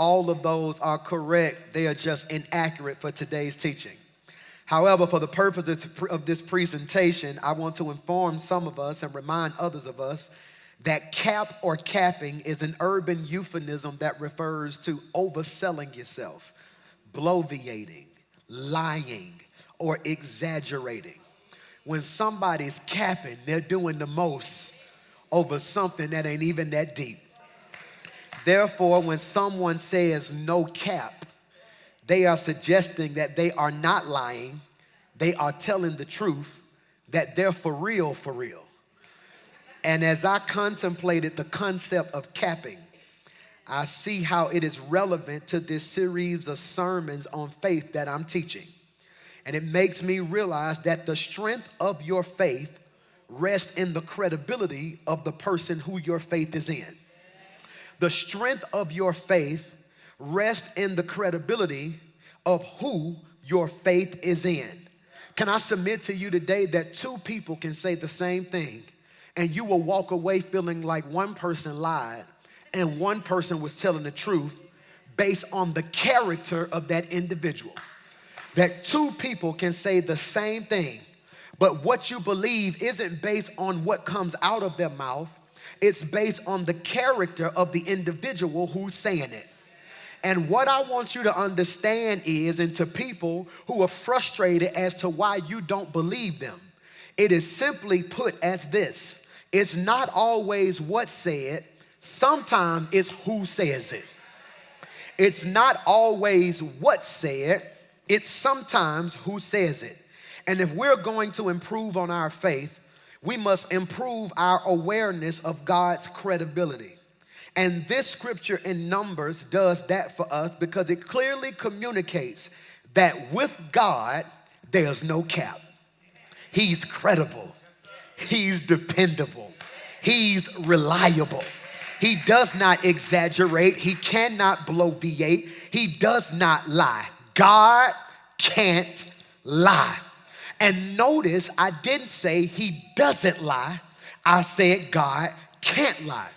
All of those are correct. They are just inaccurate for today's teaching. However, for the purpose of this presentation, I want to inform some of us and remind others of us that cap or capping is an urban euphemism that refers to overselling yourself, bloviating, lying, or exaggerating. When somebody's capping, they're doing the most over something that ain't even that deep. Therefore, when someone says no cap, they are suggesting that they are not lying, they are telling the truth, that they're for real, for real. And as I contemplated the concept of capping, I see how it is relevant to this series of sermons on faith that I'm teaching. And it makes me realize that the strength of your faith rests in the credibility of the person who your faith is in. The strength of your faith rests in the credibility of who your faith is in. Can I submit to you today that two people can say the same thing and you will walk away feeling like one person lied and one person was telling the truth based on the character of that individual? That two people can say the same thing, but what you believe isn't based on what comes out of their mouth. It's based on the character of the individual who's saying it. And what I want you to understand is, and to people who are frustrated as to why you don't believe them, it is simply put as this: it's not always what's said, sometimes it's who says it. It's not always what's said, it's sometimes who says it. And if we're going to improve on our faith, we must improve our awareness of God's credibility. And this scripture in Numbers does that for us because it clearly communicates that with God, there's no cap. He's credible. He's dependable. He's reliable. He does not exaggerate. He cannot bloviate. He does not lie. God can't lie. And notice I didn't say he doesn't lie. I said God can't lie.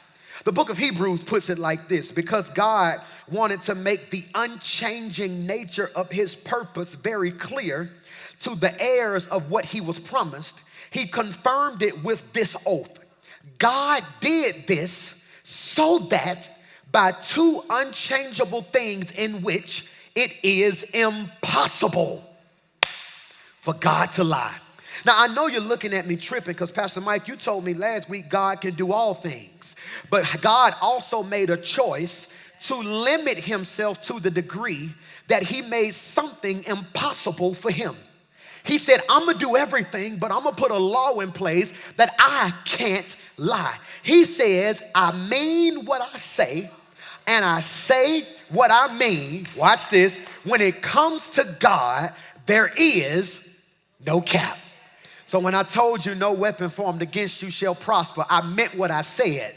The book of Hebrews puts it like this: because God wanted to make the unchanging nature of his purpose very clear to the heirs of what he was promised, he confirmed it with this oath. God did this so that by two unchangeable things in which it is impossible for God to lie. Now, I know you're looking at me tripping because, Pastor Mike, you told me last week God can do all things. But God also made a choice to limit himself to the degree that he made something impossible for him. He said, I'm going to do everything, but I'm going to put a law in place that I can't lie. He says, I mean what I say, and I say what I mean. Watch this. When it comes to God, there is no cap. So when I told you no weapon formed against you shall prosper, I meant what I said.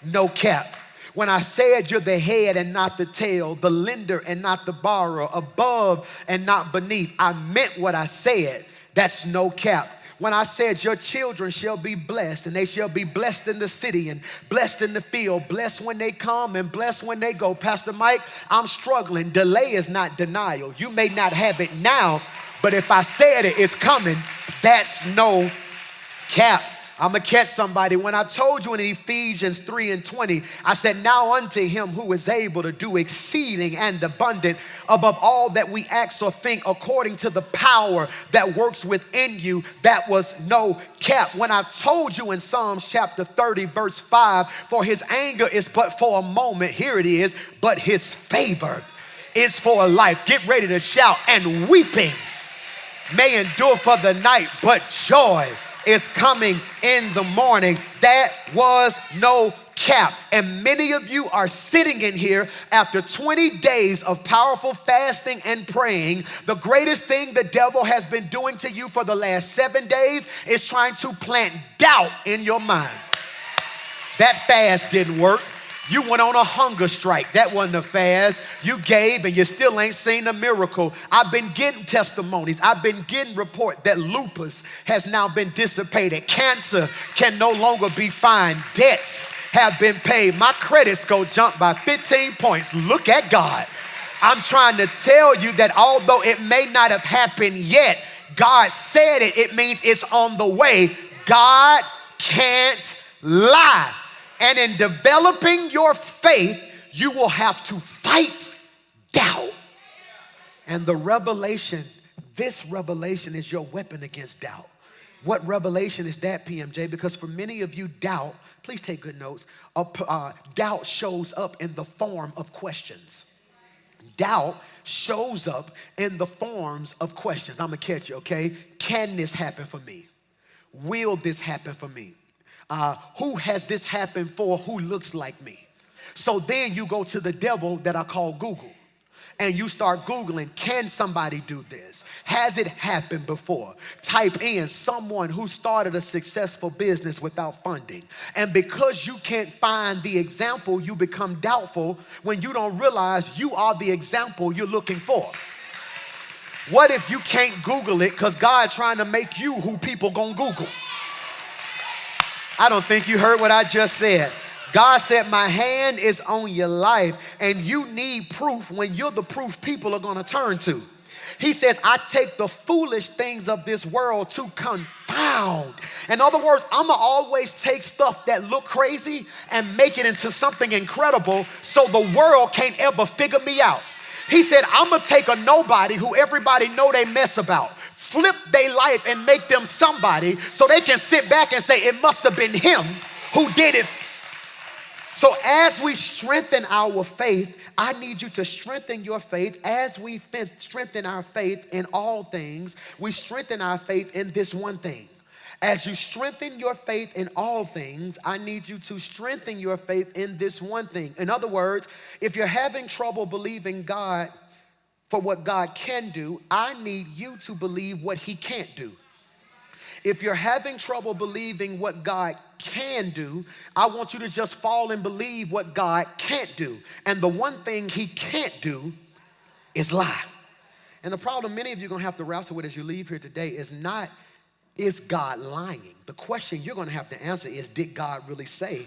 No cap. When I said you're the head and not the tail, the lender and not the borrower, above and not beneath, I meant what I said. That's no cap. When I said your children shall be blessed, and they shall be blessed in the city and blessed in the field, blessed when they come and blessed when they go. Pastor Mike, I'm struggling. Delay is not denial. You may not have it now, but if I said it, it's coming. That's no cap. I'm going to catch somebody. When I told you in Ephesians 3:20, I said, now unto him who is able to do exceeding and abundant above all that we ask or think, according to the power that works within you, that was no cap. When I told you in Psalms chapter 30, verse 5, for his anger is but for a moment, here it is, but his favor is for a life. Get ready to shout. And weeping may endure for the night, but joy is coming in the morning. That was no cap. And many of you are sitting in here after 20 days of powerful fasting and praying. The greatest thing the devil has been doing to you for the last 7 days is trying to plant doubt in your mind. That fast didn't work. You went on a hunger strike. That wasn't a fast. You gave and you still ain't seen a miracle. I've been getting testimonies. I've been getting report that lupus has now been dissipated. Cancer can no longer be found. Debts have been paid. My credit score jumped by 15 points. Look at God. I'm trying to tell you that although it may not have happened yet, God said it. It means it's on the way. God can't lie. And in developing your faith, you will have to fight doubt. And the revelation, this revelation is your weapon against doubt. What revelation is that, PMJ? Because for many of you, doubt, please take good notes, doubt shows up in the form of questions. Doubt shows up in the forms of questions. I'm going to catch you, okay? Can this happen for me? Will this happen for me? Who has this happened for? Who looks like me? So then you go to the devil that I call Google. And you start Googling, can somebody do this? Has it happened before? Type in someone who started a successful business without funding. And because you can't find the example, you become doubtful when you don't realize you are the example you're looking for. What if you can't Google it because God's trying to make you who people gonna Google? I don't think you heard what I just said. God said, my hand is on your life, and you need proof when you're the proof people are going to turn to. He says, I take the foolish things of this world to confound. In other words, I'm going to always take stuff that look crazy and make it into something incredible so the world can't ever figure me out. He said, I'm going to take a nobody who everybody know they mess about, flip their life and make them somebody so they can sit back and say, it must have been him who did it. So as we strengthen our faith, I need you to strengthen your faith. As we strengthen our faith in all things, we strengthen our faith in this one thing. As you strengthen your faith in all things, I need you to strengthen your faith in this one thing. In other words, if you're having trouble believing God for what God can do, I need you to believe what he can't do. If you're having trouble believing what God can do, I want you to just fall and believe what God can't do. And the one thing he can't do is lie. And the problem many of you are going to have to wrestle with as you leave here today is not, is God lying? The question you're going to have to answer is, did God really say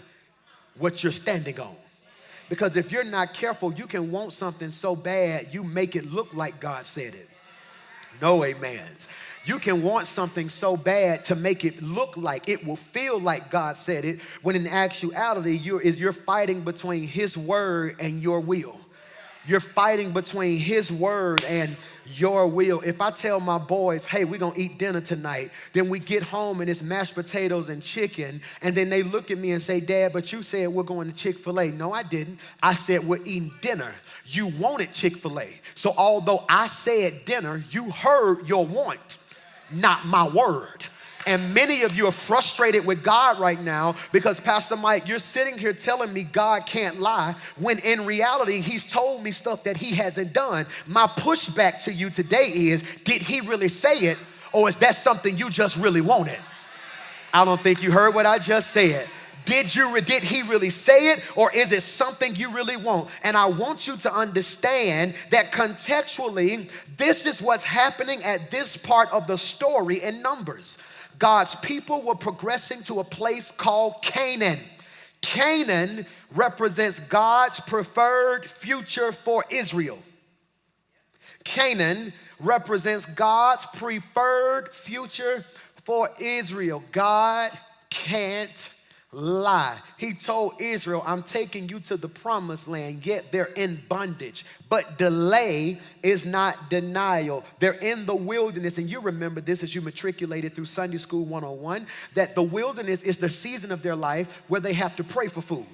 what you're standing on? Because if you're not careful, you can want something so bad, you make it look like God said it. No amens. You can want something so bad to make it look like, it will feel like God said it, when in actuality, you're fighting between his word and your will. You're fighting between his word and your will. If I tell my boys, hey, we're going to eat dinner tonight, then we get home and it's mashed potatoes and chicken, and then they look at me and say, Dad, but you said we're going to Chick-fil-A. No, I didn't. I said we're eating dinner. You wanted Chick-fil-A. So although I said dinner, you heard your want, not my word. And many of you are frustrated with God right now because, Pastor Mike, you're sitting here telling me God can't lie when in reality, he's told me stuff that he hasn't done. My pushback to you today is, did he really say it, or is that something you just really wanted? I don't think you heard what I just said. Did he really say it, or is it something you really want? And I want you to understand that contextually, this is what's happening at this part of the story in Numbers. God's people were progressing to a place called Canaan. Canaan represents God's preferred future for Israel. Canaan represents God's preferred future for Israel. God can't lie. He told Israel, I'm taking you to the promised land, yet they're in bondage. But delay is not denial. They're in the wilderness. And you remember this as you matriculated through Sunday School 101, that the wilderness is the season of their life where they have to pray for food.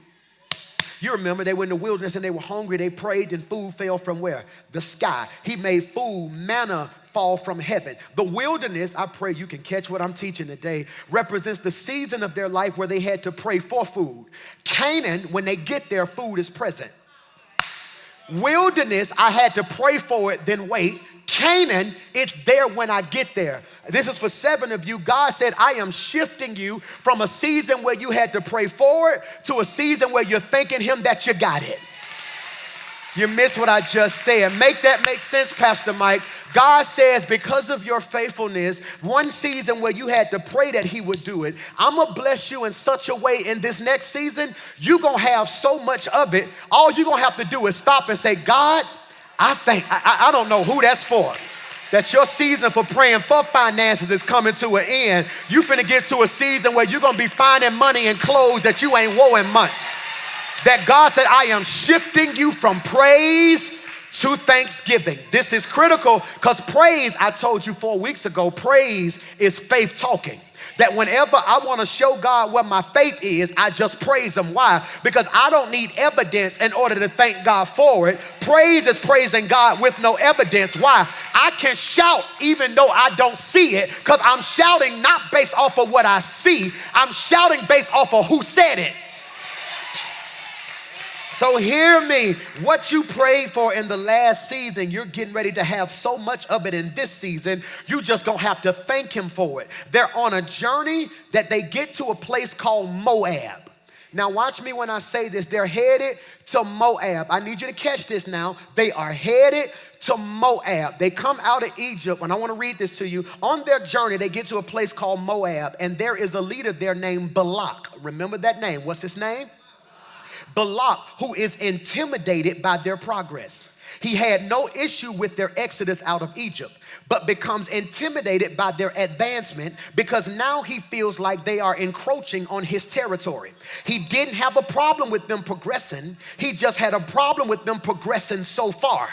You remember they were in the wilderness and they were hungry. They prayed and food fell from where? The sky. He made food, manna fall from heaven. The wilderness, I pray you can catch what I'm teaching today, represents the season of their life where they had to pray for food. Canaan, when they get there, food is present. Wilderness, I had to pray for it, then wait. Canaan, it's there when I get there. This is for 7 of you. God said, I am shifting you from a season where you had to pray for it to a season where you're thanking him that you got it. You missed what I just said. Make that make sense, Pastor Mike. God says, because of your faithfulness, one season where you had to pray that he would do it, I'm going to bless you in such a way in this next season, you're going to have so much of it. All you're going to have to do is stop and say, God, I don't know who that's for. That your season for praying for finances is coming to an end. You finna get to a season where you're going to be finding money and clothes that you ain't wore in months. That God said, I am shifting you from praise to thanksgiving. This is critical because praise, I told you 4 weeks ago, praise is faith talking. That whenever I want to show God what my faith is, I just praise him. Why? Because I don't need evidence in order to thank God for it. Praise is praising God with no evidence. Why? I can shout even though I don't see it because I'm shouting not based off of what I see. I'm shouting based off of who said it. So hear me, what you prayed for in the last season, you're getting ready to have so much of it in this season, you just gonna have to thank him for it. They're on a journey that they get to a place called Moab. Now watch me when I say this, they're headed to Moab. I need you to catch this now. They are headed to Moab. They come out of Egypt, and I wanna read this to you. On their journey, they get to a place called Moab, and there is a leader there named Balak. Remember that name, what's his name? Balak, who is intimidated by their progress. He had no issue with their exodus out of Egypt, but becomes intimidated by their advancement because now he feels like they are encroaching on his territory. He didn't have a problem with them progressing. He just had a problem with them progressing so far.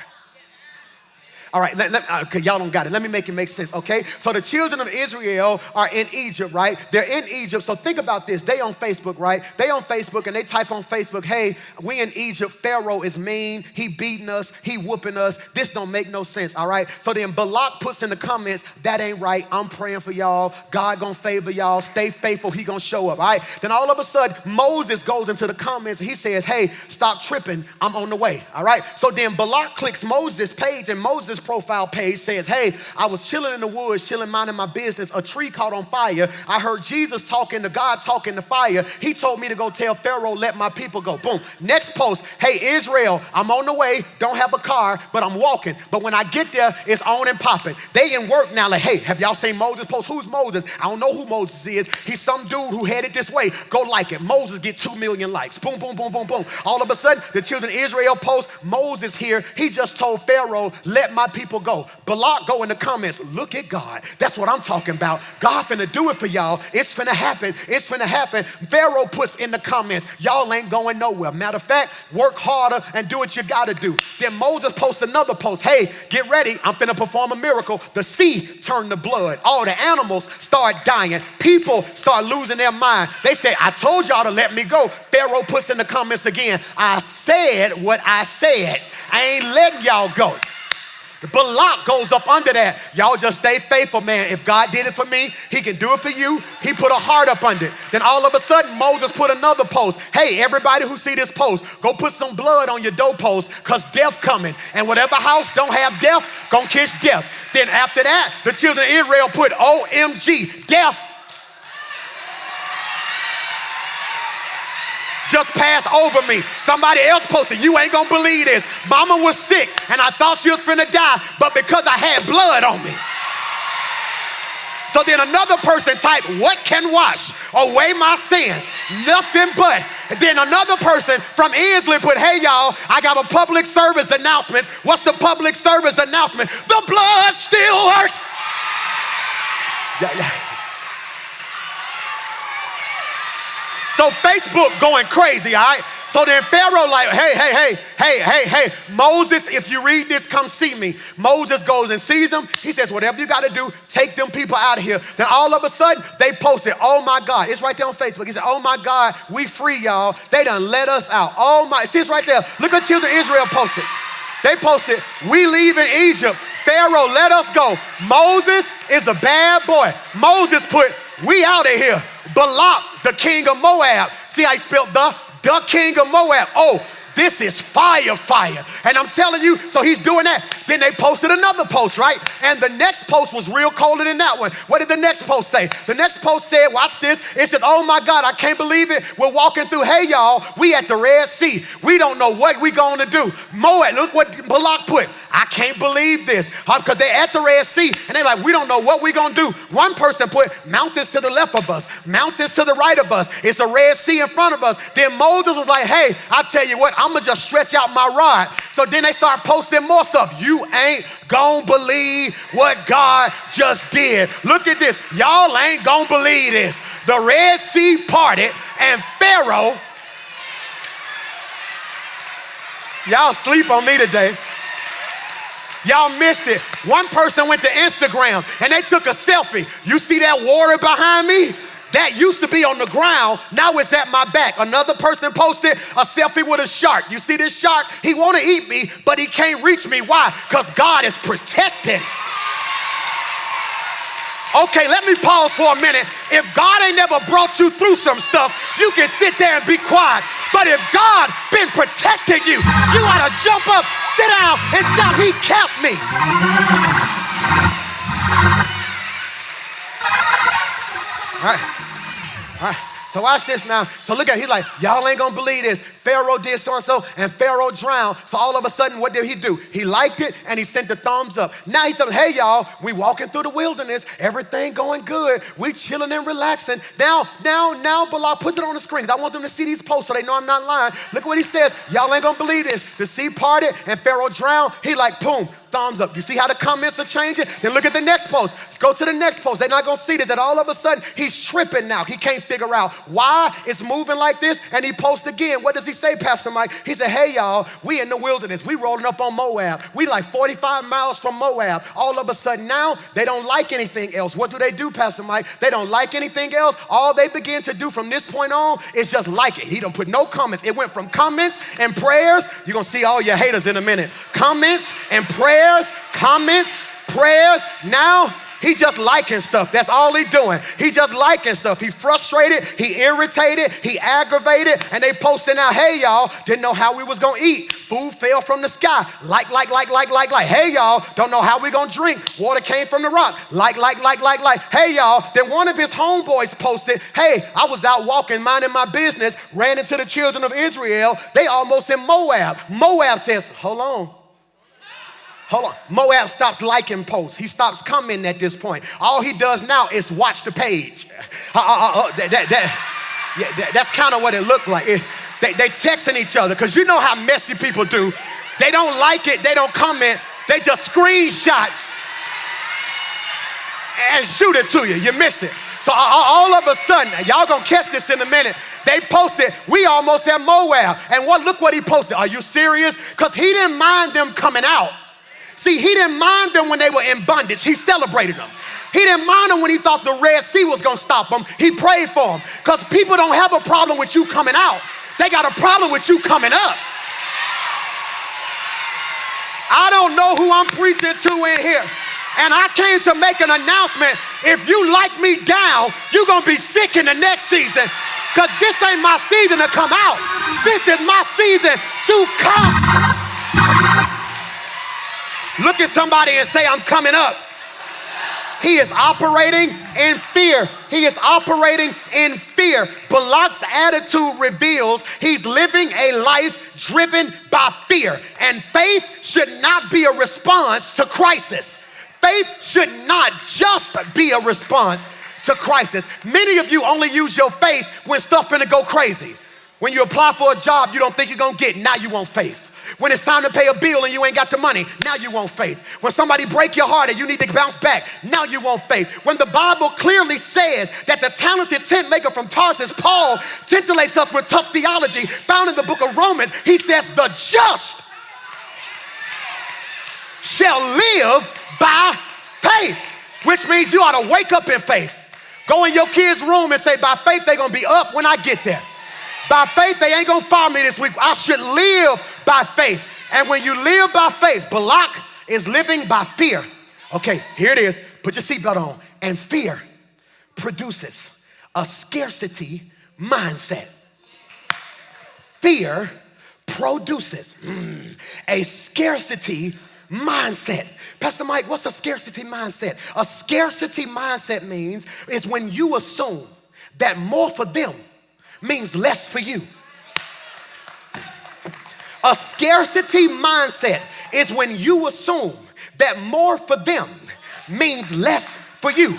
All right, okay, y'all don't got it. Let me make it make sense, okay? So the children of Israel are in Egypt, right? They're in Egypt. So think about this. They on Facebook, right? They on Facebook and they type on Facebook, hey, we in Egypt. Pharaoh is mean. He beating us. He whooping us. This don't make no sense, all right? So then Balak puts in the comments, that ain't right. I'm praying for y'all. God gonna favor y'all. Stay faithful. He gonna show up, all right? Then all of a sudden, Moses goes into the comments and he says, hey, stop tripping. I'm on the way, all right? So then Balak clicks Moses' page and Moses' profile page says, hey, I was chilling in the woods, chilling, minding my business. A tree caught on fire. I heard Jesus talking to God, talking to fire. He told me to go tell Pharaoh, let my people go. Boom. Next post, hey, Israel, I'm on the way. Don't have a car, but I'm walking. But when I get there, it's on and popping. They in work now like, hey, have y'all seen Moses post? Who's Moses? I don't know who Moses is. He's some dude who headed this way. Go like it. Moses get 2 million likes. Boom, boom, boom, boom, boom. All of a sudden, the children of Israel post, Moses here. He just told Pharaoh, let my people go. Balak go in the comments, look at God. That's what I'm talking about. God finna do it for y'all. It's finna happen. It's finna happen. Pharaoh puts in the comments, y'all ain't going nowhere. Matter of fact, work harder and do what you gotta do. Then Moses posts another post, hey, get ready. I'm finna perform a miracle. The sea turned to blood. All the animals start dying. People start losing their mind. They say, I told y'all to let me go. Pharaoh puts in the comments again, I said what I said. I ain't letting y'all go. Balak goes up under that. Y'all just stay faithful, man. If God did it for me, he can do it for you. He put a heart up under it. Then all of a sudden, Moses put another post. Hey, everybody who see this post, go put some blood on your doorpost because death coming. And whatever house don't have death, gonna kiss death. Then after that, the children of Israel put OMG, death. Just pass over me. Somebody else posted, you ain't gonna believe this. Mama was sick and I thought she was finna die, but because I had blood on me. So then another person typed, what can wash away my sins? Nothing but. And then another person from Inslee put, hey y'all, I got a public service announcement. What's the public service announcement? The blood still hurts. So Facebook going crazy, all right? So then Pharaoh like, hey, Moses, if you read this, come see me. Moses goes and sees him. He says, whatever you got to do, take them people out of here. Then all of a sudden, they posted, oh my God. It's right there on Facebook. He said, oh my God, we free, y'all. They done let us out. Oh my, see, it's right there. Look at children of Israel posted. They posted, we leave in Egypt. Pharaoh, let us go. Moses is a bad boy. Moses put, we out of here. Balak, the king of Moab. See how he spelled the king of Moab. Oh, This is fire, fire. And I'm telling you, so he's doing that. Then they posted another post, right? And the next post was real colder than that one. What did the next post say? The next post said, watch this. It said, oh my God, I can't believe it. We're walking through. Hey, y'all, we at the Red Sea. We don't know what we going to do. Moab, look what Balak put. I can't believe this. Because they're at the Red Sea, and they're like, we don't know what we going to do. One person put mountains to the left of us, mountains to the right of us. It's a Red Sea in front of us. Then Moses was like, hey, I tell you what, I'm going to just stretch out my rod. So then they start posting more stuff. You ain't gonna believe what God just did. Look at this. Y'all ain't gonna believe this. The Red Sea parted and Pharaoh, y'all sleep on me today. Y'all missed it. One person went to Instagram and they took a selfie. You see that water behind me? That used to be on the ground, now it's at my back. Another person posted a selfie with a shark. You see this shark? He want to eat me, but he can't reach me. Why? Because God is protecting. Okay, let me pause for a minute. If God ain't never brought you through some stuff, you can sit there and be quiet. But if God been protecting you, you ought to jump up, sit down, and shout, he kept me. All right. So watch this now. So look at it. He's like, y'all ain't gonna believe this. Pharaoh did so-and-so and Pharaoh drowned. So all of a sudden, what did he do? He liked it and he sent the thumbs up. Now he's saying, hey y'all, we walking through the wilderness. Everything going good. We chilling and relaxing. Now Balak puts it on the screen. I want them to see these posts so they know I'm not lying. Look what he says. Y'all ain't gonna believe this. The sea parted and Pharaoh drowned. He like, boom, thumbs up. You see how the comments are changing? Then look at the next post. Go to the next post. They're not gonna see this. That all of a sudden, he's tripping now. He can't figure out why it's moving like this. And he posts again. What does he say, Pastor Mike? He said, hey y'all, we in the wilderness. We rolling up on Moab. We like 45 miles from Moab. All of a sudden now, they don't like anything else. What do, Pastor Mike? They don't like anything else. All they begin to do from this point on is just like it. He don't put no comments. It went from comments and prayers. You're gonna see all your haters in a minute. Comments and prayers, comments, prayers. Now, he just liking stuff. That's all he doing. He just liking stuff. He frustrated, he irritated, he aggravated, and they posting out, hey y'all, didn't know how we was gonna eat. Food fell from the sky. Like. Hey y'all, don't know how we gonna drink. Water came from the rock. Like. Hey y'all, then one of his homeboys posted, hey, I was out walking, minding my business, ran into the children of Israel. They almost in Moab. Moab says, hold on. Moab stops liking posts. He stops commenting at this point. All he does now is watch the page. That's kind of what it looked like. They texting each other because you know how messy people do. They don't like it. They don't comment. They just screenshot and shoot it to you. You miss it. So all of a sudden, y'all gonna catch this in a minute, they posted, we almost at Moab. And look what he posted. Are you serious? Because he didn't mind them coming out. See, he didn't mind them when they were in bondage. He celebrated them. He didn't mind them when he thought the Red Sea was going to stop them. He prayed for them. Because people don't have a problem with you coming out. They got a problem with you coming up. I don't know who I'm preaching to in here. And I came to make an announcement. If you like me down, you're going to be sick in the next season. Because this ain't my season to come out. This is my season to come. Look at somebody and say, I'm coming up. He is operating in fear. He is operating in fear. Balak's attitude reveals he's living a life driven by fear. And faith should not be a response to crisis. Faith should not just be a response to crisis. Many of you only use your faith when stuff finna go crazy. When you apply for a job you don't think you're gonna get, now you want faith. When it's time to pay a bill and you ain't got the money, now you want faith. When somebody break your heart and you need to bounce back, now you want faith. When the Bible clearly says that the talented tent maker from Tarsus, Paul, titillates us with tough theology found in the book of Romans, he says the just shall live by faith, which means you ought to wake up in faith. Go in your kid's room and say, by faith, they're gonna be up when I get there. By faith, they ain't gonna fire me this week. I should live by faith. And when you live by faith, Balak is living by fear. Okay, here it is. Put your seatbelt on. And fear produces a scarcity mindset. Fear produces a scarcity mindset. Pastor Mike, what's a scarcity mindset? A scarcity mindset means is when you assume that more for them means less for you. A scarcity mindset is when you assume that more for them means less for you.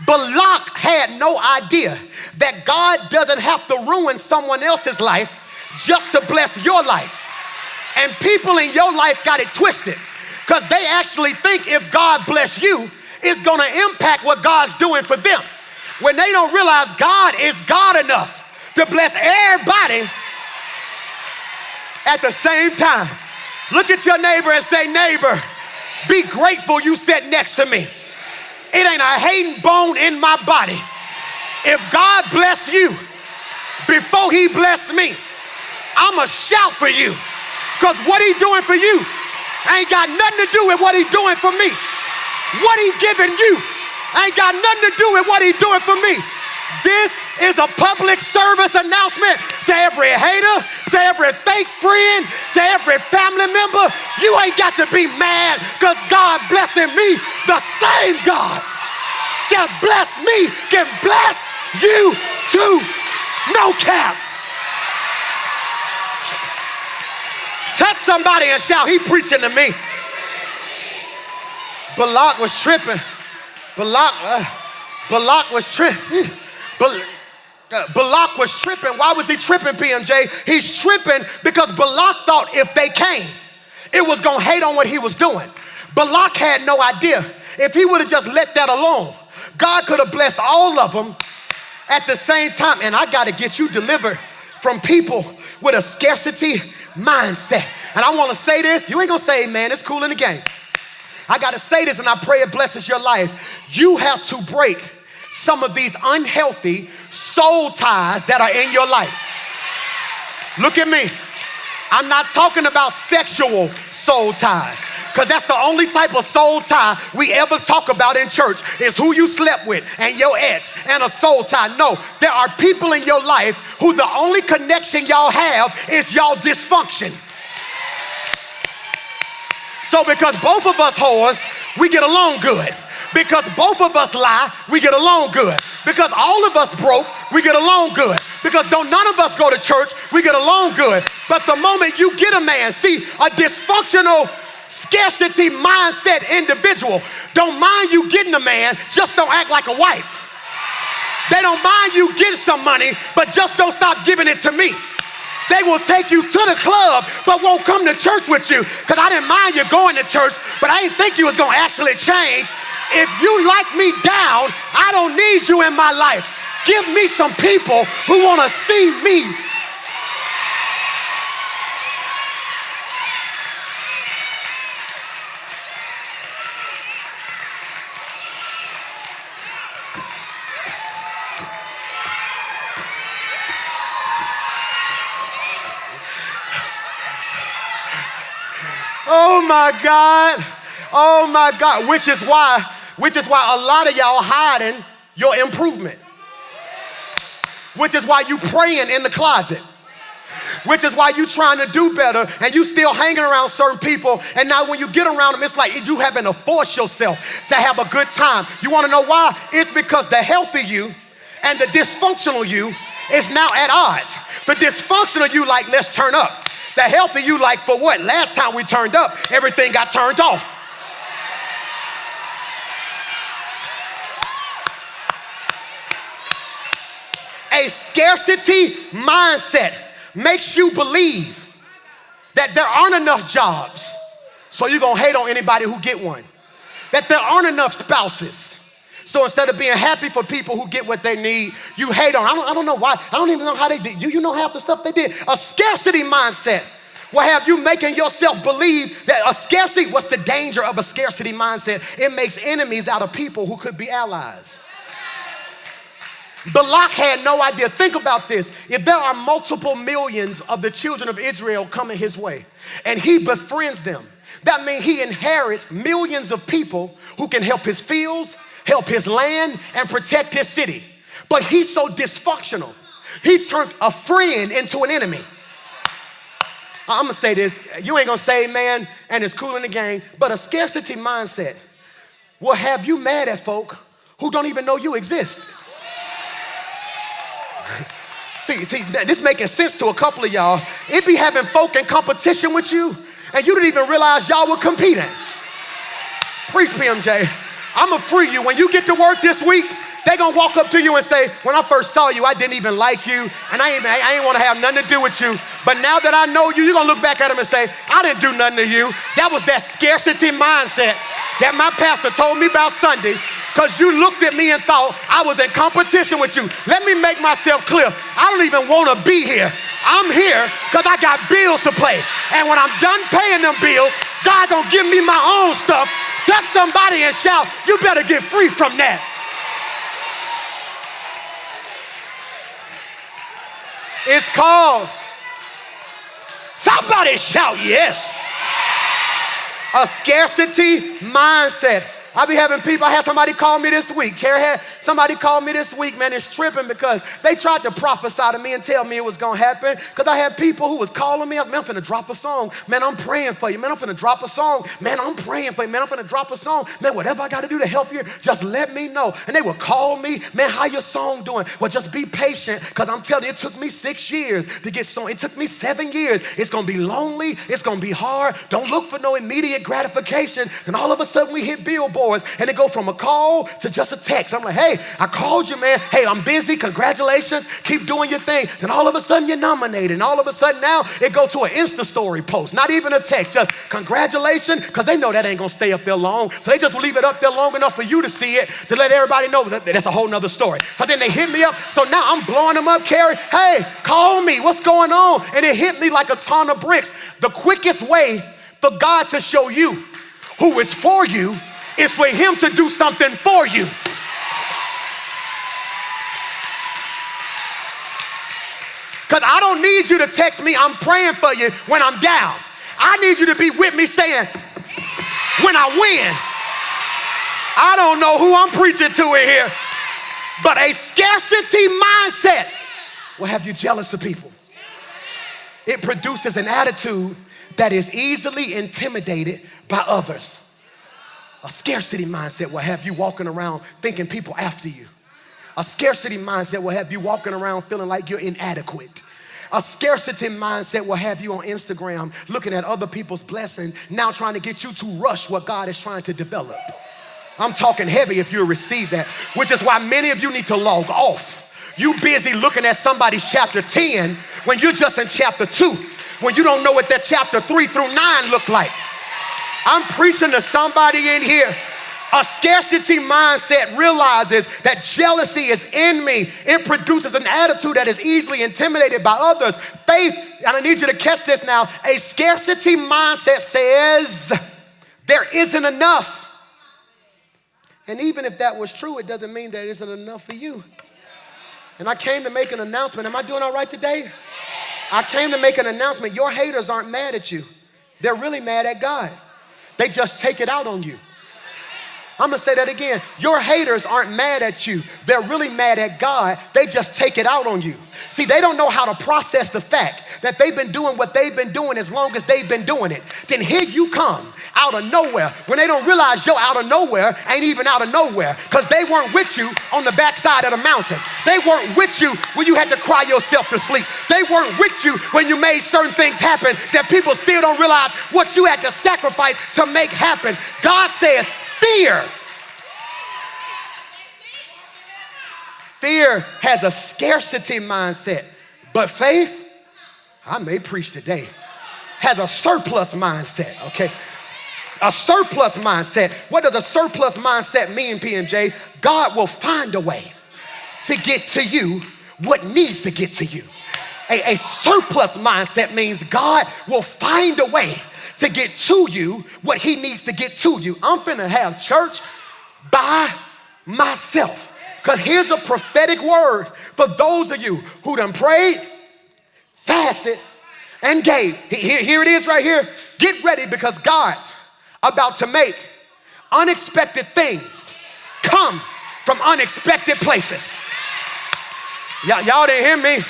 Balak had no idea that God doesn't have to ruin someone else's life just to bless your life. And people in your life got it twisted because they actually think if God bless you, it's going to impact what God's doing for them. When they don't realize God is God enough to bless everybody at the same time. Look at your neighbor and say, neighbor, be grateful you sit next to me. It ain't a hating bone in my body. If God bless you before he blessed me, I'ma shout for you. Because what he doing for you ain't got nothing to do with what he doing for me. What he giving you ain't got nothing to do with what he doing for me. This is a public service announcement to every hater, to every fake friend, to every family member. You ain't got to be mad because God blessing me. The same God that blessed me can bless you too. No cap. Touch somebody and shout, he preaching to me. Balak was tripping. Balak was tripping. Balak was tripping. Why was he tripping, PMJ? He's tripping because Balak thought if they came, it was going to hate on what he was doing. Balak had no idea. If he would have just let that alone, God could have blessed all of them at the same time. And I got to get you delivered from people with a scarcity mindset. And I want to say this. You ain't going to say amen. It's cool in the game. I got to say this, and I pray it blesses your life. You have to break some of these unhealthy soul ties that are in your life. Look at me. I'm not talking about sexual soul ties, because that's the only type of soul tie we ever talk about in church is who you slept with and your ex and a soul tie. No, there are people in your life who the only connection y'all have is y'all dysfunction. So because both of us whores, we get along good. Because both of us lie, we get along good. Because all of us broke, we get along good. Because none of us go to church, we get along good. But the moment you get a man, see, a dysfunctional scarcity mindset individual don't mind you getting a man, just don't act like a wife. They don't mind you getting some money, but just don't stop giving it to me. They will take you to the club, but won't come to church with you. Because I didn't mind you going to church, but I didn't think you was going to actually change. If you like me down, I don't need you in my life. Give me some people who want to see me. Oh my God. Oh my God. Which is why a lot of y'all hiding your improvement. Which is why you praying in the closet. Which is why you trying to do better and you still hanging around certain people, and now when you get around them, it's like you having to force yourself to have a good time. You want to know why? It's because the healthy you and the dysfunctional you is now at odds. The dysfunctional you like, let's turn up. The healthy you like, for what? Last time we turned up, everything got turned off. A scarcity mindset makes you believe that there aren't enough jobs, so you're gonna hate on anybody who get one. That there aren't enough spouses, so instead of being happy for people who get what they need, you hate on. I don't know why. I don't even know how they did. You know half the stuff they did. A scarcity mindset will have you making yourself believe that a scarcity, what's the danger of a scarcity mindset? It makes enemies out of people who could be allies. Balak had no idea. Think about this. If there are multiple millions of the children of Israel coming his way and he befriends them, that means he inherits millions of people who can help his fields, help his land, and protect his city. But he's so dysfunctional. He turned a friend into an enemy. I'm gonna say this, you ain't gonna say man, and it's cool in the game, but a scarcity mindset will have you mad at folk who don't even know you exist. See, this making sense to a couple of y'all. It be having folk in competition with you, and you didn't even realize y'all were competing. Preach, PMJ. I'ma free you. When you get to work this week, they gonna walk up to you and say, when I first saw you, I didn't even like you, and I ain't wanna have nothing to do with you. But now that I know you, you're gonna look back at them and say, I didn't do nothing to you. That was that scarcity mindset that my pastor told me about Sunday, because you looked at me and thought I was in competition with you. Let me make myself clear. I don't even wanna be here. I'm here because I got bills to pay. And when I'm done paying them bills, God gonna give me my own stuff. Touch somebody and shout, you better get free from that. It's called, somebody shout yes. A scarcity mindset. I be having people, I had somebody call me this week. Carrie had somebody call me this week, man, it's tripping because they tried to prophesy to me and tell me it was gonna happen. Because I had people who was calling me up, man, I'm finna drop a song. Man, I'm praying for you. Man, I'm finna drop a song. Man, I'm praying for you. Man, I'm finna drop a song. Man, whatever I gotta do to help you, just let me know. And they would call me, man, how your song doing? Well, just be patient, because I'm telling you, it took me 6 years to get song. It took me 7 years. It's gonna be lonely. It's gonna be hard. Don't look for no immediate gratification. And all of a sudden we hit billboards. And it go from a call to just a text. I'm like, hey, I called you, man. Hey, I'm busy. Congratulations. Keep doing your thing. Then all of a sudden you're nominated. And all of a sudden now it go to an Insta story post. Not even a text. Just congratulations. Because they know that ain't going to stay up there long. So they just leave it up there long enough for you to see it, to let everybody know that that's a whole nother story. So then they hit me up. So now I'm blowing them up, Carrie. Hey, call me. What's going on? And it hit me like a ton of bricks. The quickest way for God to show you who is for you is for him to do something for you. Because I don't need you to text me, I'm praying for you when I'm down. I need you to be with me saying, when I win. I don't know who I'm preaching to in here, but a scarcity mindset will have you jealous of people. It produces an attitude that is easily intimidated by others. A scarcity mindset will have you walking around thinking people after you. A scarcity mindset will have you walking around feeling like you're inadequate. A scarcity mindset will have you on Instagram looking at other people's blessings, now trying to get you to rush what God is trying to develop. I'm talking heavy if you receive that, which is why many of you need to log off. You busy looking at somebody's chapter 10 when you're just in chapter 2, when you don't know what that chapter 3 through 9 look like. I'm preaching to somebody in here. A scarcity mindset realizes that jealousy is in me. It produces an attitude that is easily intimidated by others. Faith, and I need you to catch this now, a scarcity mindset says there isn't enough. And even if that was true, it doesn't mean that it isn't enough for you. And I came to make an announcement. Am I doing all right today? I came to make an announcement. Your haters aren't mad at you. They're really mad at God. They just take it out on you. I'm gonna say that again. Your haters aren't mad at you. They're really mad at God. They just take it out on you. See, they don't know how to process the fact that they've been doing what they've been doing as long as they've been doing it. Then here you come out of nowhere when they don't realize you're out of nowhere ain't even out of nowhere, because they weren't with you on the backside of the mountain. They weren't with you when you had to cry yourself to sleep. They weren't with you when you made certain things happen that people still don't realize what you had to sacrifice to make happen. God says, Fear has a scarcity mindset, but faith, I may preach today, has a surplus mindset, okay? A surplus mindset. What does a surplus mindset mean, PMJ? God will find a way to get to you what needs to get to you. A surplus mindset means God will find a way to get to you what he needs to get to you. I'm finna have church by myself. Because here's a prophetic word for those of you who done prayed, fasted, and gave. Here it is right here. Get ready, because God's about to make unexpected things come from unexpected places. Y'all didn't hear me.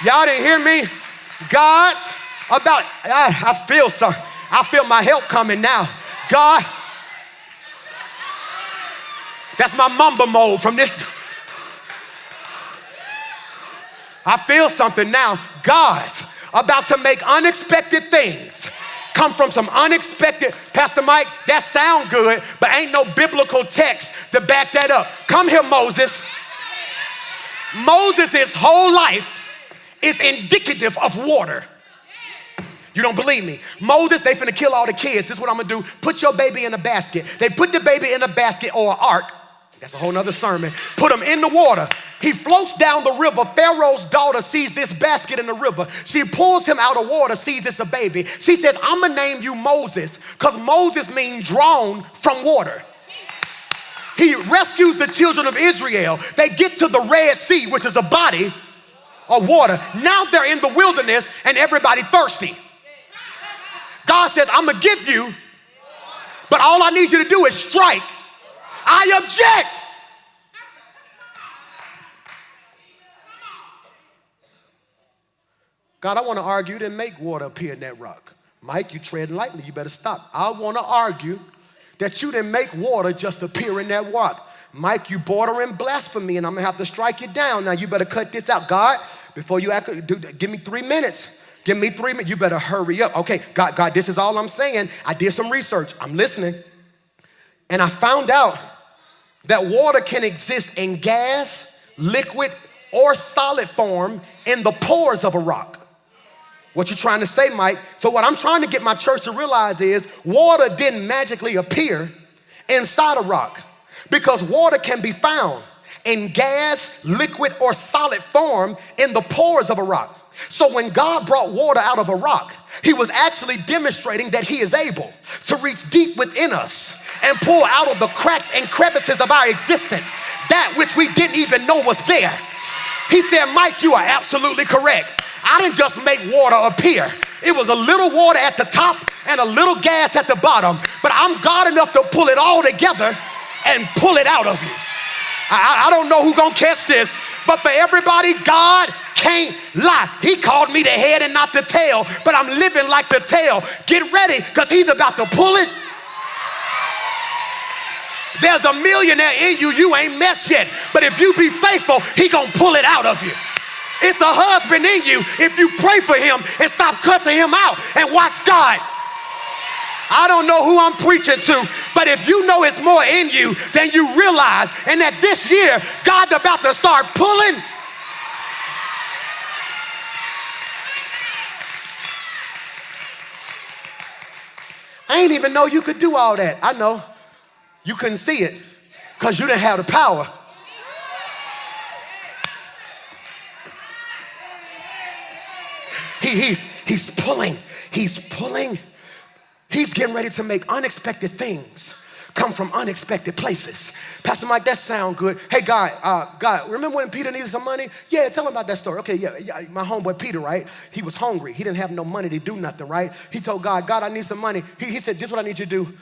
Y'all didn't hear me. God's I feel something. I feel my help coming now. God, that's my mamba mode from this. I feel something now. God's about to make unexpected things come from some unexpected. Pastor Mike, that sound good, but ain't no biblical text to back that up. Come here, Moses. Moses' whole life is indicative of water. You don't believe me? Moses, they finna kill all the kids. This is what I'm gonna do. Put your baby in a basket. They put the baby in a basket or an ark. That's a whole nother sermon. Put him in the water. He floats down the river. Pharaoh's daughter sees this basket in the river. She pulls him out of water, sees it's a baby. She says, I'm gonna name you Moses, because Moses means drawn from water. He rescues the children of Israel. They get to the Red Sea, which is a body of water. Now they're in the wilderness and everybody thirsty. God says, I'm gonna give you, but all I need you to do is strike. I object. God, I want to argue you didn't make water appear in that rock. Mike, you tread lightly. You better stop. I want to argue that you didn't make water just appear in that rock. Mike, you bordering blasphemy, and I'm going to have to strike you down. Now, you better cut this out. God, before you act, give me 3 minutes. Give me 3 minutes. You better hurry up. Okay, God, this is all I'm saying. I did some research. I'm listening. And I found out that water can exist in gas, liquid, or solid form in the pores of a rock. What you trying to say, Mike? So what I'm trying to get my church to realize is water didn't magically appear inside a rock, because water can be found in gas, liquid, or solid form in the pores of a rock. So when God brought water out of a rock, he was actually demonstrating that he is able to reach deep within us and pull out of the cracks and crevices of our existence that which we didn't even know was there. He said, Mike, you are absolutely correct. I didn't just make water appear. It was a little water at the top and a little gas at the bottom, but I'm God enough to pull it all together and pull it out of you. I don't know who's gonna catch this, but for everybody, God can't lie. He called me the head and not the tail, but I'm living like the tail. Get ready, because he's about to pull it. There's a millionaire in you you ain't met yet, but if you be faithful, he gonna pull it out of you. It's a husband in you if you pray for him and stop cussing him out and watch God. I don't know who I'm preaching to, but if you know it's more in you than you realize, and that this year, God's about to start pulling. I ain't even know you could do all that. I know. You couldn't see it because you didn't have the power. He's pulling. He's getting ready to make unexpected things come from unexpected places. Pastor Mike, that sound good. Hey, God, remember when Peter needed some money? Yeah, tell him about that story. Okay, yeah, my homeboy Peter, right? He was hungry. He didn't have no money to do nothing, right? He told God, I need some money. He said, this is what I need you to do.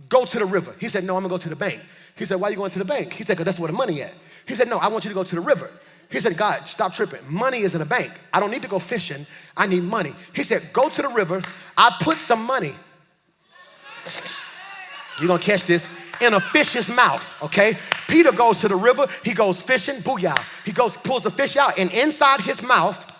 Go to the river. He said, no, I'm going to go to the bank. He said, why are you going to the bank? He said, because that's where the money at. He said, no, I want you to go to the river. He said, God, stop tripping. Money is in a bank. I don't need to go fishing. I need money. He said, go to the river. I put some money. You're going to catch this in a fish's mouth, okay? Peter goes to the river. He goes fishing. Booyah. He goes, pulls the fish out, and inside his mouth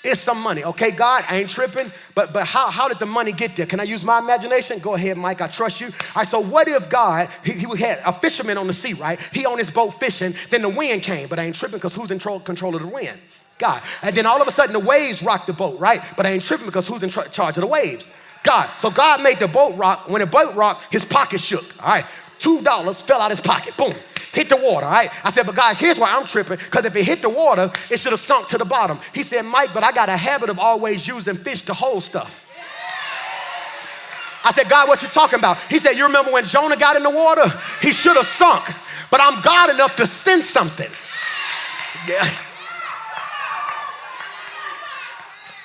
is some money, okay? God, I ain't tripping, but how did the money get there? Can I use my imagination? Go ahead, Mike, I trust you. All right, so what if God, he had a fisherman on the sea, right? He on his boat fishing, then the wind came, but I ain't tripping because who's in control of the wind? God. And then all of a sudden the waves rocked the boat, right? But I ain't tripping because who's in charge of the waves? God. So God made the boat rock. When the boat rocked, his pocket shook, all right? $2 fell out his pocket, boom. Hit the water, all right? I said, but God, here's why I'm tripping, because if it hit the water, it should have sunk to the bottom. He said, Mike, but I got a habit of always using fish to hold stuff. I said, God, what you talking about? He said, you remember when Jonah got in the water? He should have sunk, but I'm God enough to send something. Yeah.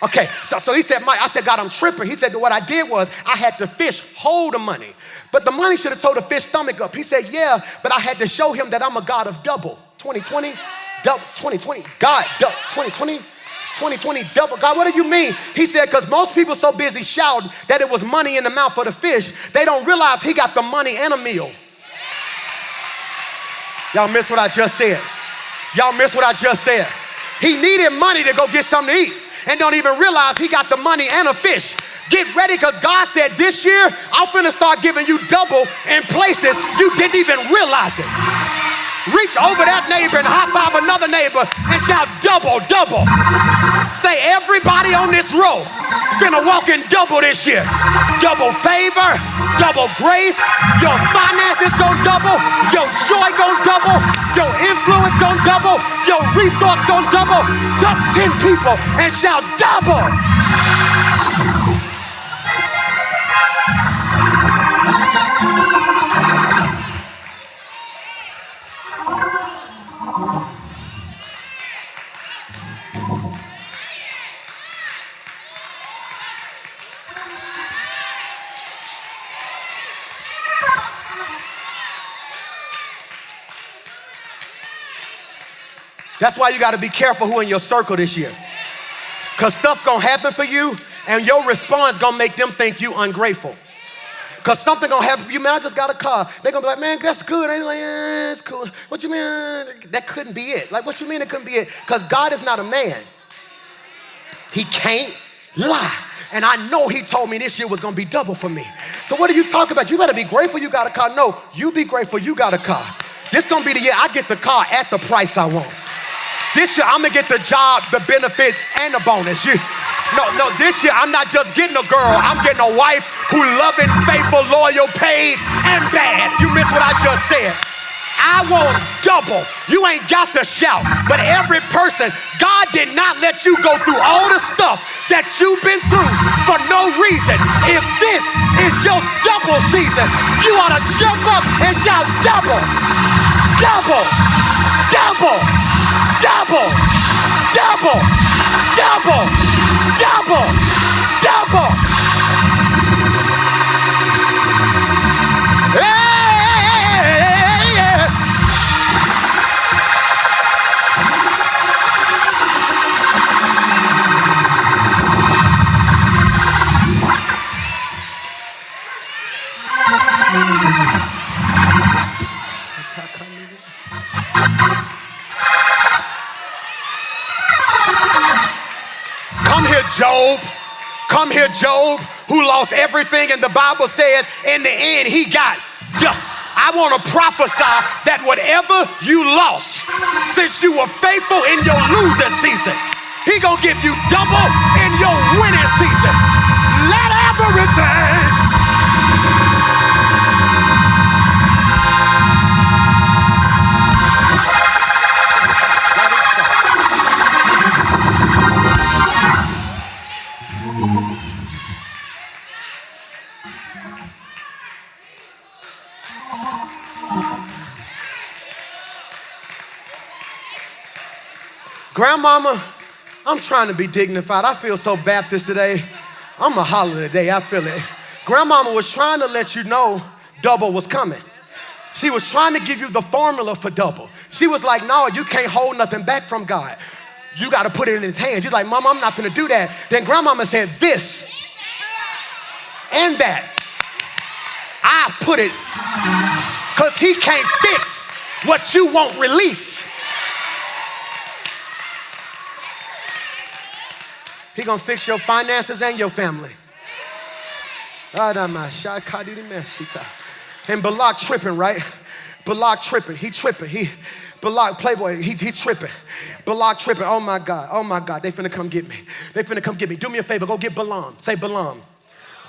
Okay, so he said, Mike, I said, God, I'm tripping. He said, what I did was I had the fish hold the money, but the money should have told the fish stomach up. He said, yeah, but I had to show him that I'm a God of double. 2020, double, 2020, God, double, 2020, 2020 double. God, what do you mean? He said, because most people so busy shouting that it was money in the mouth of the fish, they don't realize he got the money and a meal. Y'all miss what I just said. Y'all miss what I just said. He needed money to go get something to eat and don't even realize he got the money and a fish. Get ready, because God said this year, I'm finna start giving you double in places you didn't even realize it. Reach over that neighbor and high five another neighbor and shout double, double. Say, everybody on this row finna walk in double this year. Double favor, double grace. Your finances gonna double. Your joy gonna double. Your influence gonna double. Your resource gonna double. Touch 10 people and shout double. That's why you got to be careful who in your circle this year. Because stuff going to happen for you, and your response going to make them think you ungrateful. Because something going to happen for you. Man, I just got a car. They're going to be like, man, that's good. And like, yeah, it's cool. What you mean? That couldn't be it. Like, what you mean it couldn't be it? Because God is not a man. He can't lie. And I know he told me this year was going to be double for me. So what are you talking about? You better be grateful you got a car. No, you be grateful you got a car. This going to be the year I get the car at the price I want. This year, I'm gonna get the job, the benefits, and the bonus. No, this year, I'm not just getting a girl, I'm getting a wife who loving, faithful, loyal, paid, and bad. You missed what I just said. I want double. You ain't got to shout, but every person, God did not let you go through all the stuff that you've been through for no reason. If this is your double season, you ought to jump up and shout double, double, double. Double, double, double, double, double. Hey! Job, come here, Job, who lost everything, and the Bible says in the end he got. I want to prophesy that whatever you lost, since you were faithful in your losing season, he gonna give you double in your winning season. Let everything. Grandmama, I'm trying to be dignified. I feel so Baptist today. I'm a holler today, I feel it. Grandmama was trying to let you know double was coming. She was trying to give you the formula for double. She was like, no, you can't hold nothing back from God. You got to put it in his hands. She's like, Mama, I'm not going to do that. Then Grandmama said this and that. I put it, because he can't fix what you won't release. He gonna fix your finances and your family. And Balak tripping, right? Balak tripping, he tripping. Balak, playboy, he tripping. Balak tripping, oh my God, they finna come get me. They finna come get me. Do me a favor, go get Balaam. Say Balaam.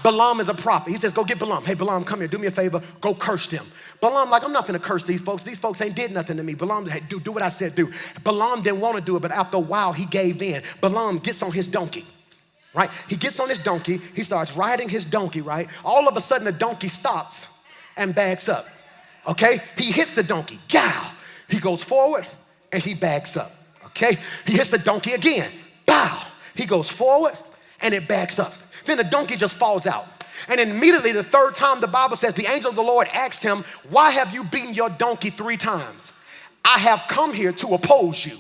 Balaam is a prophet. He says, go get Balaam. Hey, Balaam, come here. Do me a favor. Go curse them. Balaam, like, I'm not going to curse these folks. These folks ain't did nothing to me. Balaam, hey, do what I said do. Balaam didn't want to do it, but after a while, he gave in. Balaam gets on his donkey, right? He gets on his donkey. He starts riding his donkey, right? All of a sudden, the donkey stops and backs up, okay? He hits the donkey. Gow. He goes forward, and he backs up, okay? He hits the donkey again. Bow. He goes forward, and it backs up. Then the donkey just falls out. And immediately the third time, the Bible says, the angel of the Lord asked him, why have you beaten your donkey 3 times? I have come here to oppose you.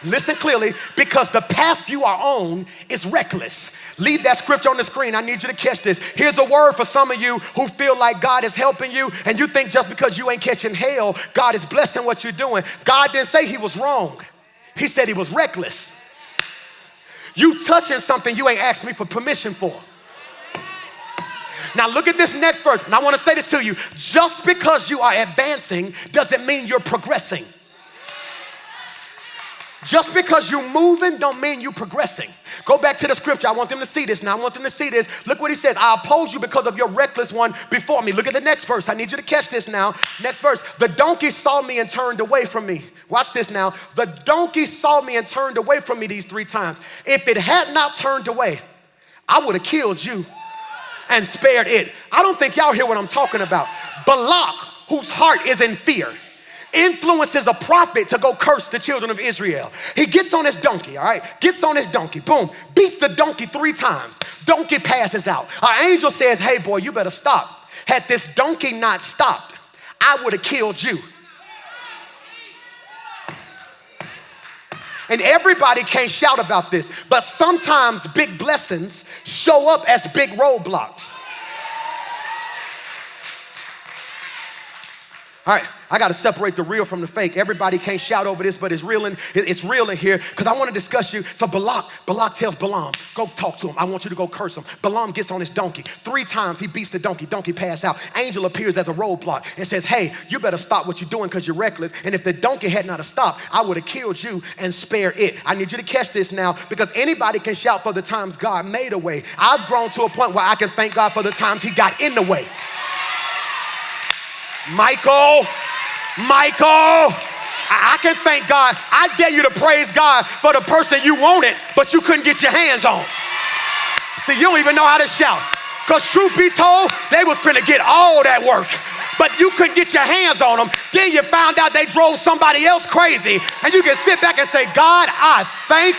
Listen clearly, because the path you are on is reckless. Leave that scripture on the screen. I need you to catch this. Here's a word for some of you who feel like God is helping you, and you think just because you ain't catching hell, God is blessing what you're doing. God didn't say he was wrong. He said he was reckless. You touching something you ain't asked me for permission for. Now look at this next verse, and I want to say this to you. Just because you are advancing doesn't mean you're progressing. Just because you're moving don't mean you're progressing. Go back to the scripture. I want them to see this now. I want them to see this. Look what he says. I oppose you because of your reckless one before me. Look at the next verse. I need you to catch this now. Next verse. The donkey saw me and turned away from me. Watch this now. The donkey saw me and turned away from me these 3 times. If it had not turned away, I would have killed you and spared it. I don't think y'all hear what I'm talking about. Balak, whose heart is in fear, influences a prophet to go curse the children of Israel. He gets on his donkey, all right? Gets on his donkey, boom, beats the donkey 3 times. Donkey passes out. Our angel says, hey boy, you better stop. Had this donkey not stopped, I would have killed you. And everybody can't shout about this, but sometimes big blessings show up as big roadblocks. All right, I got to separate the real from the fake. Everybody can't shout over this, but it's real in here because I want to discuss you. So Balak tells Balaam, go talk to him. I want you to go curse him. Balaam gets on his donkey. 3 times he beats the donkey. Donkey pass out. Angel appears as a roadblock and says, hey, you better stop what you're doing because you're reckless. And if the donkey had not stopped, I would have killed you and spared it. I need you to catch this now because anybody can shout for the times God made a way. I've grown to a point where I can thank God for the times he got in the way. Michael, I can thank God. I dare you to praise God for the person you wanted, but you couldn't get your hands on. See, you don't even know how to shout. Because truth be told, they was finna get all that work, but you couldn't get your hands on them. Then you found out they drove somebody else crazy, and you can sit back and say, God, I thank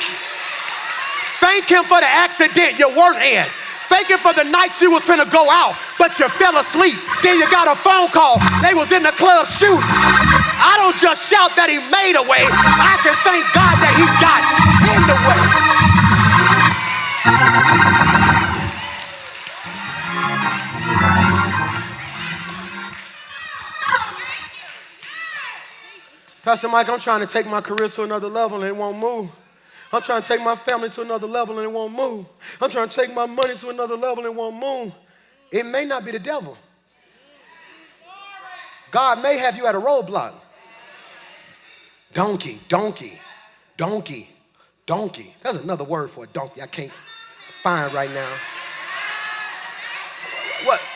him for the accident you weren't in. Thank him for the night you was finna go out, but you fell asleep. Then you got a phone call. They was in the club shooting. I don't just shout that he made a way. I can thank God that he got in the way. Pastor Mike, I'm trying to take my career to another level and it won't move. I'm trying to take my family to another level and it won't move. I'm trying to take my money to another level and it won't move. It may not be the devil. God may have you at a roadblock. Donkey. That's another word for a donkey I can't find right now.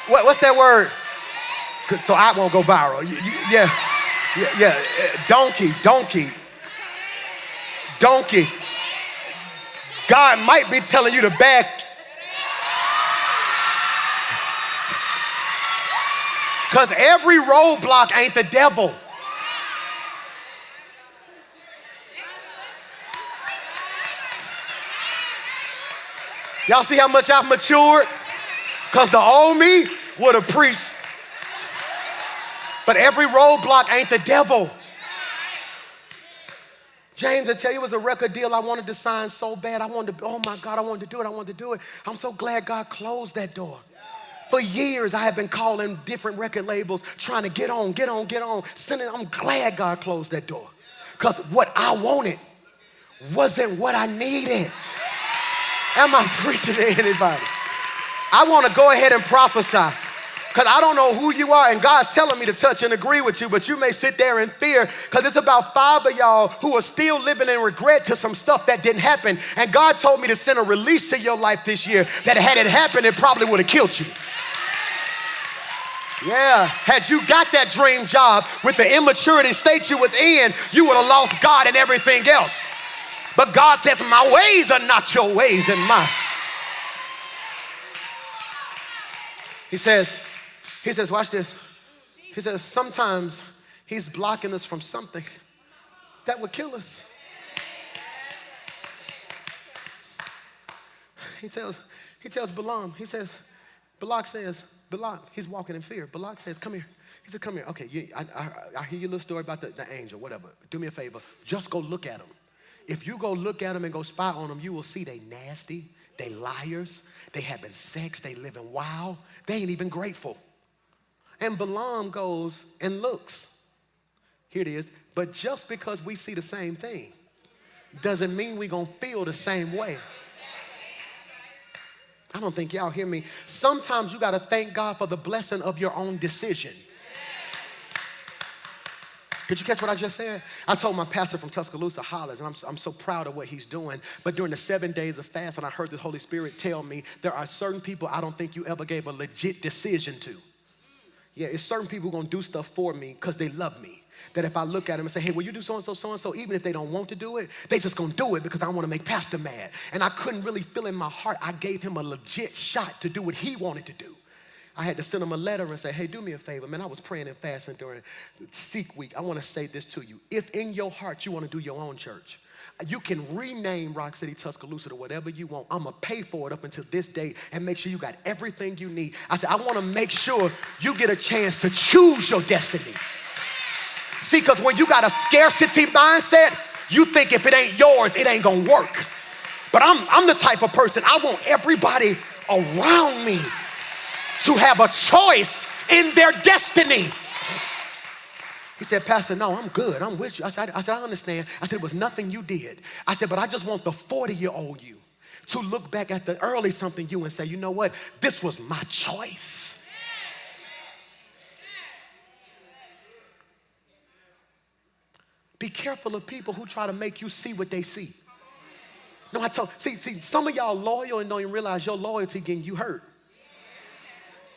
What's that word? So I won't go viral. Yeah. Donkey. God might be telling you to back. Because every roadblock ain't the devil. Y'all see how much I've matured? Because the old me would have preached. But every roadblock ain't the devil. James, I tell you, it was a record deal I wanted to sign so bad. Oh my God, I wanted to do it. I'm so glad God closed that door. For years, I have been calling different record labels, trying to get on. I'm glad God closed that door. Because what I wanted wasn't what I needed. Am I preaching to anybody? I want to go ahead and prophesy. Because I don't know who you are, and God's telling me to touch and agree with you, but you may sit there in fear because it's about 5 of y'all who are still living in regret to some stuff that didn't happen. And God told me to send a release to your life this year that had it happened, it probably would have killed you. Yeah, had you got that dream job with the immaturity state you was in, you would have lost God and everything else. But God says, my ways are not your ways and mine. He says, watch this. He says, sometimes he's blocking us from something that would kill us. He tells Balaam, Balak says, he's walking in fear. Balak says, come here. He said, come here. Okay, I hear your little story about the angel, whatever. Do me a favor. Just go look at him. If you go look at them and go spy on them, you will see they nasty, they liars, they having sex, they living wild, they ain't even grateful. And Balaam goes and looks. Here it is. But just because we see the same thing doesn't mean we're going to feel the same way. I don't think y'all hear me. Sometimes you got to thank God for the blessing of your own decision. Did you catch what I just said? I told my pastor from Tuscaloosa, Hollis, and I'm so proud of what he's doing. But during the 7 days of fast, and I heard the Holy Spirit tell me, there are certain people I don't think you ever gave a legit decision to. Yeah, it's certain people who are going to do stuff for me because they love me. That if I look at them and say, hey, will you do so-and-so, even if they don't want to do it, they just going to do it because I want to make pastor mad. And I couldn't really feel in my heart, I gave him a legit shot to do what he wanted to do. I had to send him a letter and say, hey, do me a favor. Man, I was praying and fasting during Seek Week. I want to say this to you. If in your heart you want to do your own church, you can rename Rock City Tuscaloosa to whatever you want. I'm going to pay for it up until this date and make sure you got everything you need. I said, I want to make sure you get a chance to choose your destiny. See, because when you got a scarcity mindset, you think if it ain't yours, it ain't going to work. But I'm the type of person, I want everybody around me to have a choice in their destiny. He said, Pastor, no, I'm good. I'm with you. I said, I understand. I said, it was nothing you did. I said, but I just want the 40-year-old you to look back at the early something you and say, you know what? This was my choice. Be careful of people who try to make you see what they see. No, see, some of y'all loyal and don't even realize your loyalty getting you hurt.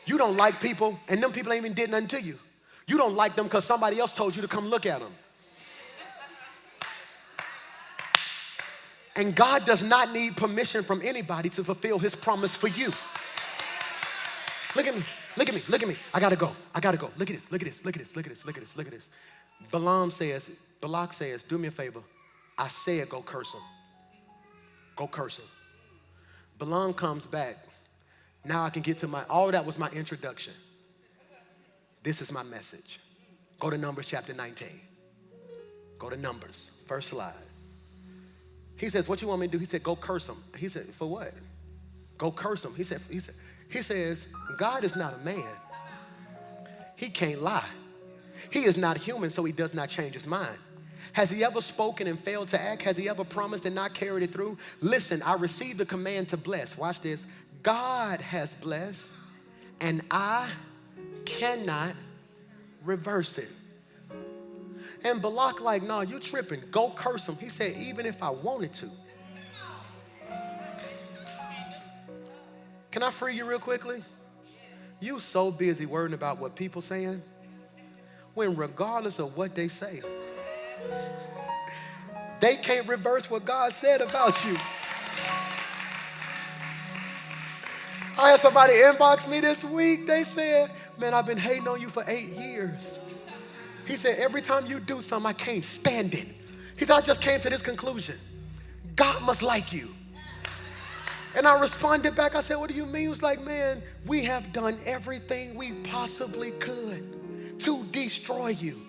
You don't like people, and them people ain't even did nothing to you. You don't like them because somebody else told you to come look at them. And God does not need permission from anybody to fulfill his promise for you. Look at me, look at me, look at me. I gotta go. Look at this, look at this, look at this, look at this, look at this, look at this. Balak says, do me a favor. I said go curse him. Go curse him. Balaam comes back. Now I can get to all that was my introduction. This is my message. Go to Numbers chapter 19. Go to Numbers, first slide. He says, what you want me to do? He said, go curse him. He said, for what? Go curse him. He says, God is not a man. He can't lie. He is not human, so he does not change his mind. Has he ever spoken and failed to act? Has he ever promised and not carried it through? Listen, I received the command to bless. Watch this. God has blessed, and I cannot reverse it. And Balak like, no, you tripping. Go curse him. He said, even if I wanted to. Can I free you real quickly? You so busy worrying about what people saying, when regardless of what they say, they can't reverse what God said about you. I had somebody inbox me this week. They said, man, I've been hating on you for 8 years. He said, every time you do something, I can't stand it. He said, I just came to this conclusion. God must like you. And I responded back. I said, what do you mean? He was like, man, we have done everything we possibly could to destroy you.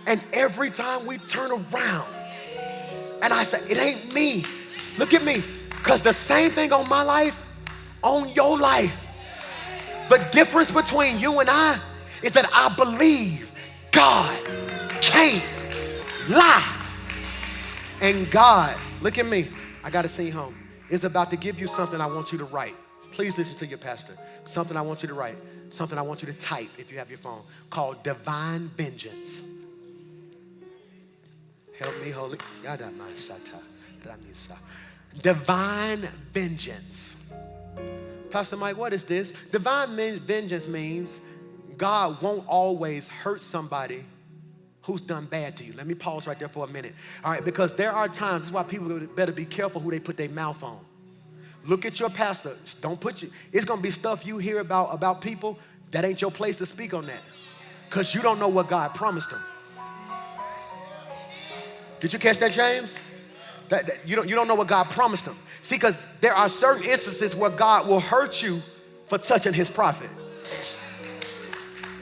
And every time we turn around, and I said, it ain't me. Look at me. Because the same thing on my life, on your life. The difference between you and I is that I believe God can't lie. And God, look at me, I gotta sing home, is about to give you something I want you to write. Please listen to your pastor. Something I want you to write, something I want you to type if you have your phone, called divine vengeance. Help me, Holy. Divine vengeance. Pastor Mike, what is this? Divine vengeance means God won't always hurt somebody who's done bad to you. Let me pause right there for a minute. All right, because there are times, this is why people better be careful who they put their mouth on. Look at your pastor. Don't put you, it's going to be stuff you hear about people that ain't your place to speak on that. Because you don't know what God promised them. Did you catch that, James? You don't know what God promised them. See, because there are certain instances where God will hurt you for touching his prophet.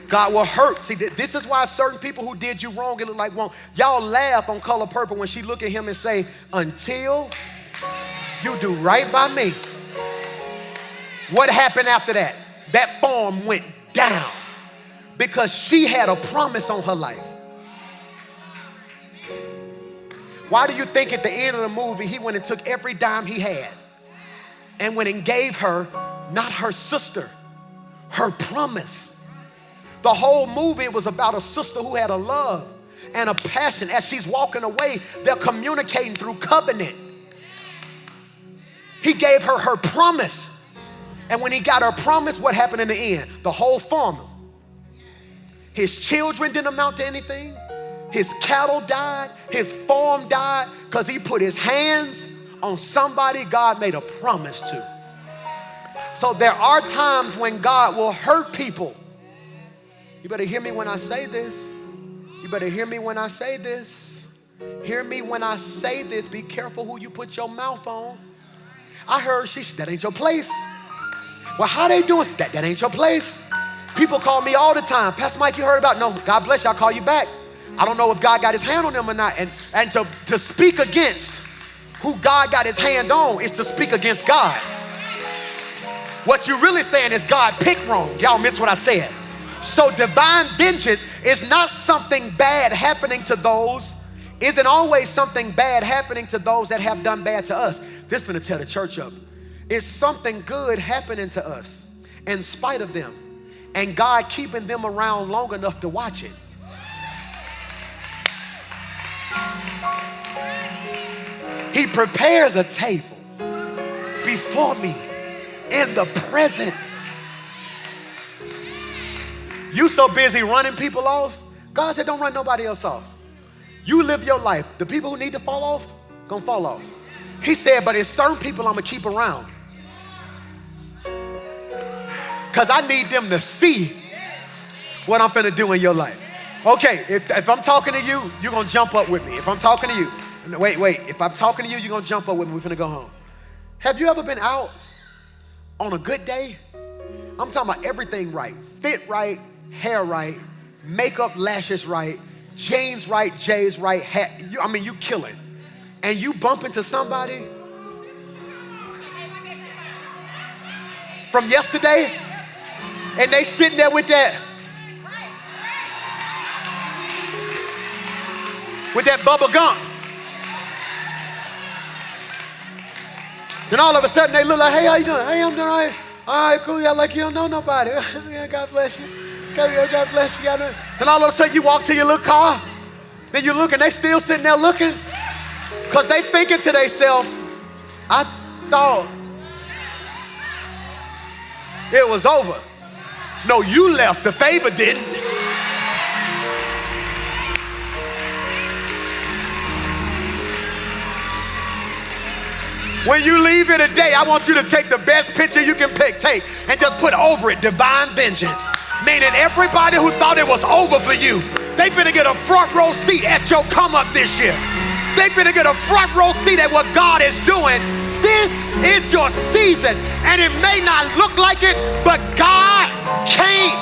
God will hurt. See, this is why certain people who did you wrong, it look like wrong. Y'all laugh on Color Purple when she look at him and say, until you do right by me. What happened after that? That farm went down because she had a promise on her life. Why do you think at the end of the movie, he went and took every dime he had and went and gave her, not her sister, her promise? The whole movie was about a sister who had a love and a passion. As she's walking away, they're communicating through covenant. He gave her her promise. And when he got her promise, what happened in the end? The whole farm, his children didn't amount to anything. His cattle died. His farm died because he put his hands on somebody God made a promise to. So there are times when God will hurt people. You better hear me when I say this. You better hear me when I say this. Hear me when I say this. Be careful who you put your mouth on. I heard that ain't your place. Well, how they doing? That ain't your place. People call me all the time. Pastor Mike, you heard about? No, God bless you, I'll call you back. I don't know if God got his hand on them or not. And to speak against who God got his hand on is to speak against God. What you're really saying is God picked wrong. Y'all miss what I said. So divine vengeance is not something bad happening to those, isn't always something bad happening to those that have done bad to us. This is gonna tear the church up. It's something good happening to us in spite of them, and God keeping them around long enough to watch it. He prepares a table before me in the presence. You so busy running people off. God said don't run nobody else off. You live your life. The people who need to fall off, gonna fall off. He said, but it's certain people I'm gonna keep around. Because I need them to see what I'm finna do in your life. Okay, if I'm talking to you, you're gonna jump up with me. If I'm talking to you, wait, if I'm talking to you, you're gonna jump up with me. We're finna go home. Have you ever been out on a good day? I'm talking about everything right. Fit right, hair right, makeup, lashes right, jeans right, J's right, hat. You killing. And you bump into somebody from yesterday, and they sitting there with that bubble gum. Then all of a sudden they look like, hey, how you doing? Hey, I'm doing all right. All right, cool. Yeah, like you don't know nobody. Yeah, God bless you. God bless you. Then all of a sudden you walk to your little car. Then you look and they still sitting there looking. Because they thinking to themselves, I thought it was over. No, you left. The favor didn't. When you leave here today, I want you to take the best picture you can take and just put over it divine vengeance. Meaning everybody who thought it was over for you, they finna get a front row seat at your come up this year. They finna get a front row seat at what God is doing. This is your season, and it may not look like it, but God can't